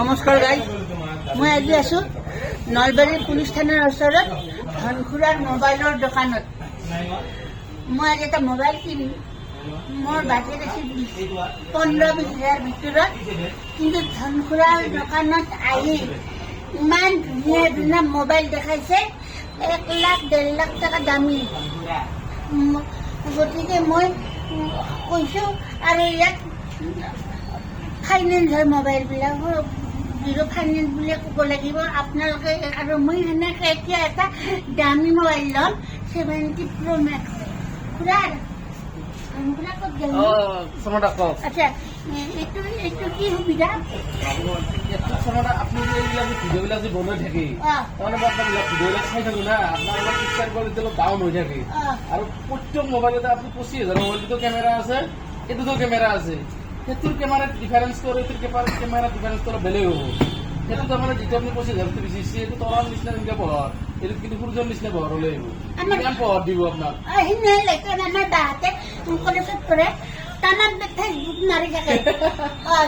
নমস্কাৰ গাইজ, মই আজি আছো নলবাৰী পুলিচ থানাৰ ওচৰত ধনখুৰাৰ মোবাইলৰ দোকানত। মই আজি এটা মোবাইল কিনিম। মোৰ বাজেট আছিল 15-20 হাজাৰ ভিতৰত, কিন্তু ধনখুৰাৰ দোকানত আহি ইমান ধুনীয়া ধুনীয়া মোবাইল দেখাইছে, 1 লাখ 1.5 লাখ টকা দামী। গতিকে মই কৈছোঁ, আৰু ইয়াত ফাইনেন্স হয় মোবাইলবিলাক, জিৰ' ফাইনেন্স বুলিয়ে ক'ব লাগিব আপোনালোকে। আৰু মই সেনেকৈ এতিয়া এটা দামী মোবাইল ল'ম, 70 Pro Max। খুৰাৰ ক'ত গ'ল? আচ্ছা, এইটো কি সুবিধা? আপনি এইবিলাক ভিডিঅ'বিলাক যে বনাই থাকে, তাৰমানে ভিডিঅ'বিলাক চাই থাকো না, আপোনাৰ পিকচাৰ কোৱালিটি অলপ ডাউন হৈ থাকে। আৰু প্ৰত্যেক মোবাইলতে আপুনি 25,000 মোবাইলটো কেমেৰা আছে, এইটোতো কেমেৰা আছে, সেইটোৰ কেমেৰাত ডিফাৰেঞ্চটো আৰু এইটোৰ কেমেৰাৰ ডিফাৰেঞ্চটো অলপ বেলেগ হ'ব। সেইটো তাৰমানে যিটো আপুনি 25,000 দিছে, এইটো তলৰ নিচিনা এনেকৈ পোহৰ, এইটো কিন্তু সূৰ্যৰ নিচিনা পোহৰ হ'লে আহিব। কিমান পোহৰ দিব আপোনাক? আমাৰ বাহঁতে কলেজত পঢ়ে, টানাত ফেচবুক মাৰি থাকে,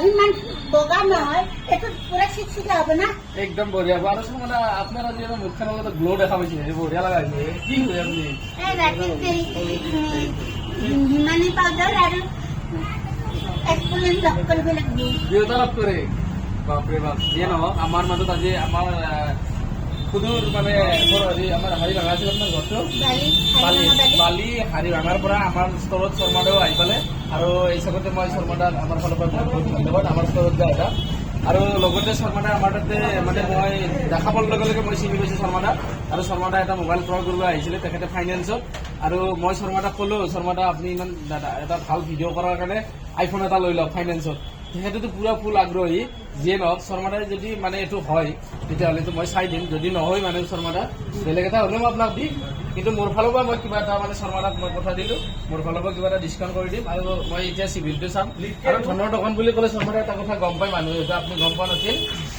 সিমান বগা নহয়, এইটোত পুৰা চিকচিকা হ'ব না? একদম বঢ়িয়া হ'ব। আৰু মানে আপোনাৰ আজি এটা মুখখনৰ লগত গ্ল' দেখা পাইছে, বঢ়িয়া লগা হৈছে। কি হয় আপুনি? ৰাতিতে হিমানী পাউডাৰ আৰু এক্সপোলেণ্ট লগ কৰিব লাগিব। দুয়োটা লগ কৰে? বাপৰে বাপ। যিয়ে নহওক, আমাৰ মাজত আজি আমাৰ সুদূৰ মানে আমাৰ হাৰি ভাঙা আছিল আপোনাৰ ঘৰটো, বালি হাৰি ভাঙাৰ পৰা আমাৰ ষ্টৰত শৰ্মাদাও আহি পালে। আৰু এই চাগতে মই শৰ্মাদাক আমাৰ ফালৰ পৰা বহুত বহুত ধন্যবাদ, আমাৰ ষ্টৰত যায় এটা। আৰু লগতে শৰ্মাদাই আমাৰ তাতে মানে মই দেখা পোৱাৰ লগে লগে মই চিনি পাইছোঁ শৰ্মাদাক। আৰু শৰ্মাদাই এটা মোবাইল ক্ৰয় কৰিব আহিছিলে তেখেতে ফাইনেন্সত। আৰু মই শৰ্মাদাক ক'লোঁ, শৰ্মাদা আপুনি ইমান এটা ভাল ভিডিঅ' কৰাৰ কাৰণে আইফোন এটা লৈ লওক ফাইনেন্সত। তেখেতেতো পুৰা ফুল আগ্ৰহী। যিয়ে নহওক, শৰ্মাদাই যদি মানে এইটো হয় তেতিয়াহ'লেতো মই চাই দিম, যদি নহয় মানে শৰ্মাদা বেলেগ এটা হ'লেও মই আপোনাক দিম। কিন্তু মোৰ ফালৰ পৰা মই কিবা এটা মানে শৰ্মাদাক মই কথা দিলোঁ, মোৰ ফালৰ পৰা কিবা এটা ডিছকাউণ্ট কৰি দিম। আৰু মই এতিয়া চিভিলটো চাম। আৰু ধনৰ দোকান বুলি ক'লে শৰ্মাদাই এটা কথা গম পায় মানুহে, হয়তো আপুনি গম পোৱা নাছিল,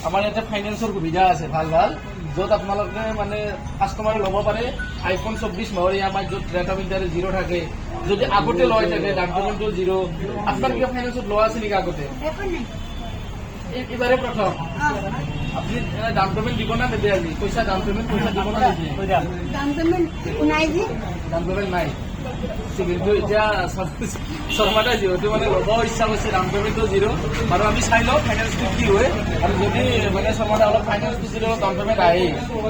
আমাৰ ইয়াতে ফাইনেন্সৰ সুবিধা আছে ভাল ভাল, য'ত আপোনালোকে মানে কাষ্টমাৰে ল'ব পাৰে iPhone 24 মাহৰ EMI, য'ত ৰেট অফ ইণ্টাৰেষ্ট 0 থাকে। যদি আগতে লৈ থাকে ডাউন পেমেণ্টটো 0, আপোনাৰ কিবা ফাইনেন্সত লোৱা আছে নেকি আগতে? এইবাৰে প্ৰথম আপুনি ডাউন পেমেণ্ট দিব না নিদিয়ে? আজি পইচা ডাউন পেমেণ্ট দিব না নিদিয়ে? ডাউন পেমেণ্ট নাই যে। ডাউন পেমেণ্ট নাই। চিভিলটো এতিয়া শৰ্মাদাই যিহেতু মানে ল'ব ইচ্ছা কৰিছে, ডাউন পেমেণ্টটো 0, বাৰু আমি চাই লওঁ ফাইনেন্সটো কি হয়। আৰু যদি মানে শৰ্মাদাই অলপ ফাইনেন্সটো 0 ডাউন পেমেণ্ট আহে,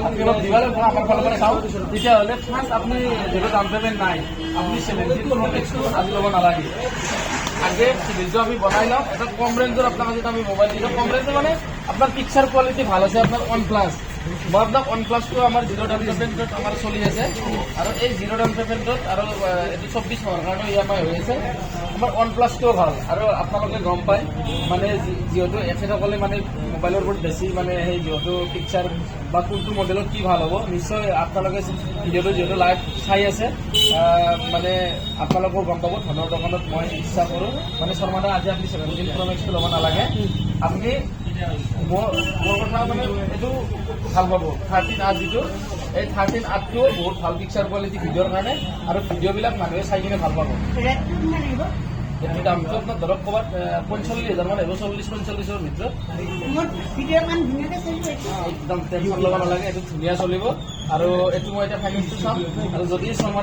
আপুনি অলপ দিব লাগিব আমাৰ ফালৰ পৰা চাওঁ। তেতিয়াহ'লে ফাৰ্ষ্ট আপুনি যিহেতু ডাউন পেমেণ্ট নাই, আপুনি 70 Pro Maxটো আজি ল'ব নালাগে। আগে চিভিলটো আমি বনাই লওঁ, এটা কম ৰেঞ্জৰ আপোনাক যদি আমি মোবাইল দিওঁ, কম ৰেঞ্জৰ মানে আপোনাৰ পিকচাৰ কোৱালিটি ভাল আছে, আপোনাৰ OnePlus। মই আপোনাক OnePlusটো আমাৰ 0 ডাউন পেমেণ্টত আমাৰ চলি আছে। আৰু এই 0 ডাউন পেমেণ্টত আৰু এইটো 24 মাহৰ কাৰণে EMI হৈ আছে। আমাৰ OnePlusটোও ভাল। আৰু আপোনালোকে গম পায় মানে যিহেতু এখেতসকলে মানে মোবাইলৰ ওপৰত বেছি মানে সেই যিহেতু পিকচাৰ বা কোনটো মডেলত কি ভাল হ'ব, নিশ্চয় আপোনালোকে ভিডিঅ'টো যিহেতু লাইভ চাই আছে, মানে আপোনালোকেও গম পাব। ধনৰ দোকানত মই ইচ্ছা কৰোঁ মানে শৰ্মাদা আজি আপুনি 17 Pro Maxটো ল'ব নালাগে। আপুনি মোৰ কথা মানে এইটো ভাল পাব। 13R যিটো, এই 13Rটো বহুত ভাল পিকচাৰ কোৱালিটি ভিডিঅ'ৰ কাৰণে, আৰু ভিডিঅ'বিলাক মানুহে চাই কিনে ভাল পাব। এইটো দামটো আপোনাৰ ধৰক ক'ৰবাত 45,000 মান আহিব, 40-45ৰ ভিতৰত। একদম টেনশ্যন ল'ব নালাগে, এইটো ধুনীয়া চলিব। আৰু এইটো মই এতিয়া ফাইনেন্সটো চাম, আৰু যদি শৰ্মাদা